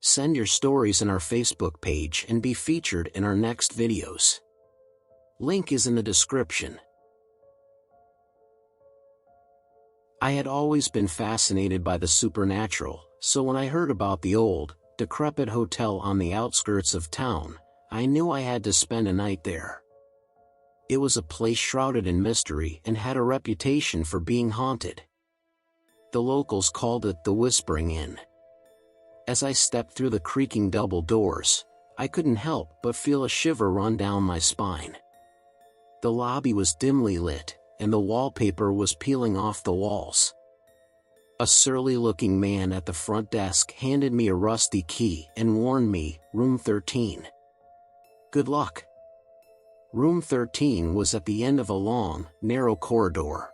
send your stories in our Facebook page and be featured in our next videos. Link is in the description. I had always been fascinated by the supernatural, so when I heard about the old, decrepit hotel on the outskirts of town, I knew I had to spend a night there. It was a place shrouded in mystery and had a reputation for being haunted. The locals called it the Whispering Inn. As I stepped through the creaking double doors, I couldn't help but feel a shiver run down my spine. The lobby was dimly lit, and the wallpaper was peeling off the walls. A surly-looking man at the front desk handed me a rusty key and warned me, "Room 13. Good luck." Room 13 was at the end of a long, narrow corridor.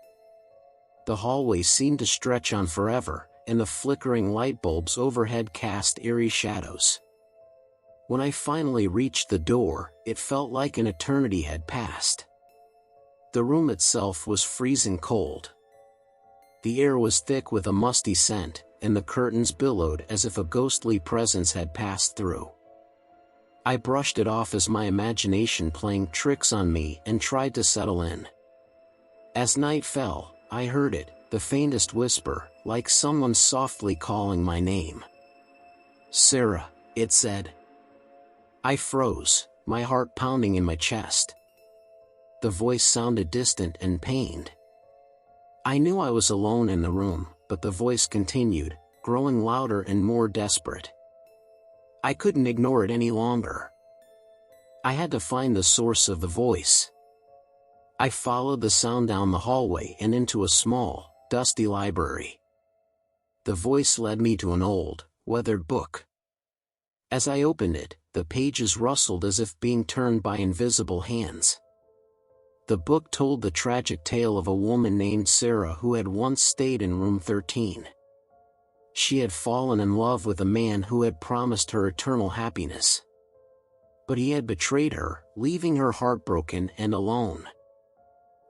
The hallway seemed to stretch on forever, and the flickering light bulbs overhead cast eerie shadows. When I finally reached the door, it felt like an eternity had passed. The room itself was freezing cold. The air was thick with a musty scent, and the curtains billowed as if a ghostly presence had passed through. I brushed it off as my imagination playing tricks on me and tried to settle in. As night fell, I heard it, the faintest whisper, like someone softly calling my name. "Sarah," it said. I froze, my heart pounding in my chest. The voice sounded distant and pained. I knew I was alone in the room, but the voice continued, growing louder and more desperate. I couldn't ignore it any longer. I had to find the source of the voice. I followed the sound down the hallway and into a small, dusty library. The voice led me to an old, weathered book. As I opened it, the pages rustled as if being turned by invisible hands. The book told the tragic tale of a woman named Sarah who had once stayed in room 13. She had fallen in love with a man who had promised her eternal happiness. But he had betrayed her, leaving her heartbroken and alone.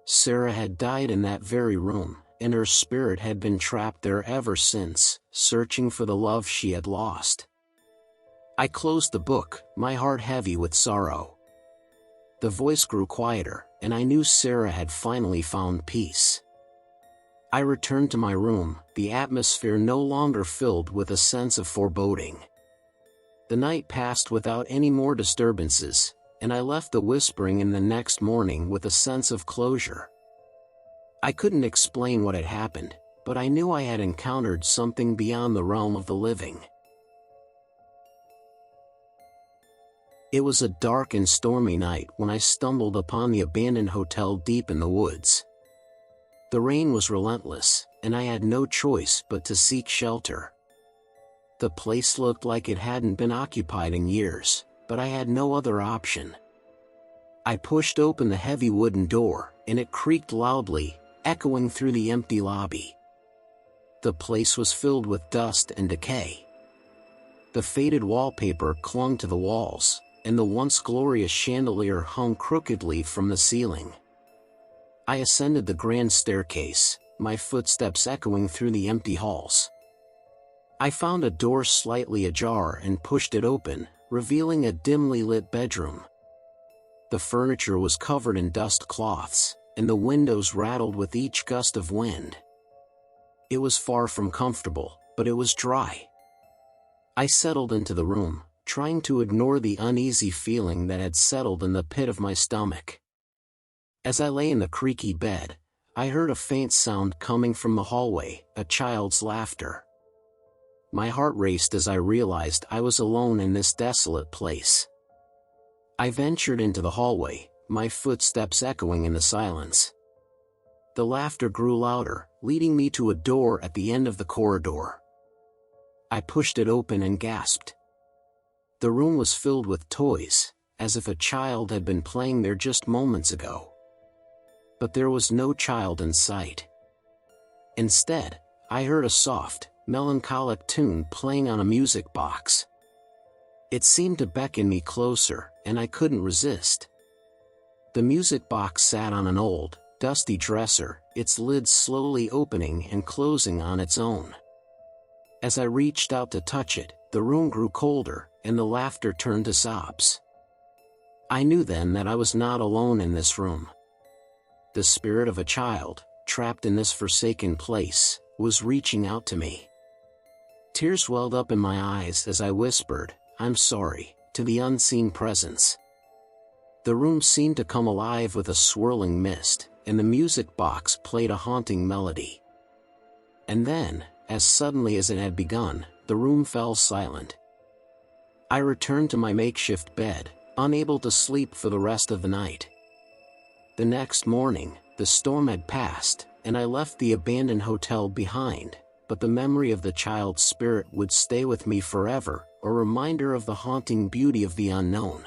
Sarah had died in that very room, and her spirit had been trapped there ever since, searching for the love she had lost. I closed the book, my heart heavy with sorrow. The voice grew quieter, and I knew Sarah had finally found peace. I returned to my room, the atmosphere no longer filled with a sense of foreboding. The night passed without any more disturbances, and I left the Whispering Inn the next morning with a sense of closure. I couldn't explain what had happened, but I knew I had encountered something beyond the realm of the living. It was a dark and stormy night when I stumbled upon the abandoned hotel deep in the woods. The rain was relentless, and I had no choice but to seek shelter. The place looked like it hadn't been occupied in years, but I had no other option. I pushed open the heavy wooden door, and it creaked loudly, echoing through the empty lobby. The place was filled with dust and decay. The faded wallpaper clung to the walls, and the once glorious chandelier hung crookedly from the ceiling. I ascended the grand staircase, my footsteps echoing through the empty halls. I found a door slightly ajar and pushed it open, revealing a dimly lit bedroom. The furniture was covered in dust cloths, and the windows rattled with each gust of wind. It was far from comfortable, but it was dry. I settled into the room, trying to ignore the uneasy feeling that had settled in the pit of my stomach. As I lay in the creaky bed, I heard a faint sound coming from the hallway, a child's laughter. My heart raced as I realized I was alone in this desolate place. I ventured into the hallway, my footsteps echoing in the silence. The laughter grew louder, leading me to a door at the end of the corridor. I pushed it open and gasped. The room was filled with toys, as if a child had been playing there just moments ago. But there was no child in sight. Instead, I heard a soft, melancholic tune playing on a music box. It seemed to beckon me closer, and I couldn't resist. The music box sat on an old, dusty dresser, its lid slowly opening and closing on its own. As I reached out to touch it, The room grew colder, and the laughter turned to sobs. I knew then that I was not alone in this room. The spirit of a child, trapped in this forsaken place, was reaching out to me. Tears welled up in my eyes as I whispered, "I'm sorry," to the unseen presence. The room seemed to come alive with a swirling mist, and the music box played a haunting melody. And then, as suddenly as it had begun, the room fell silent. I returned to my makeshift bed, unable to sleep for the rest of the night. The next morning, the storm had passed, and I left the abandoned hotel behind, but the memory of the child's spirit would stay with me forever, a reminder of the haunting beauty of the unknown.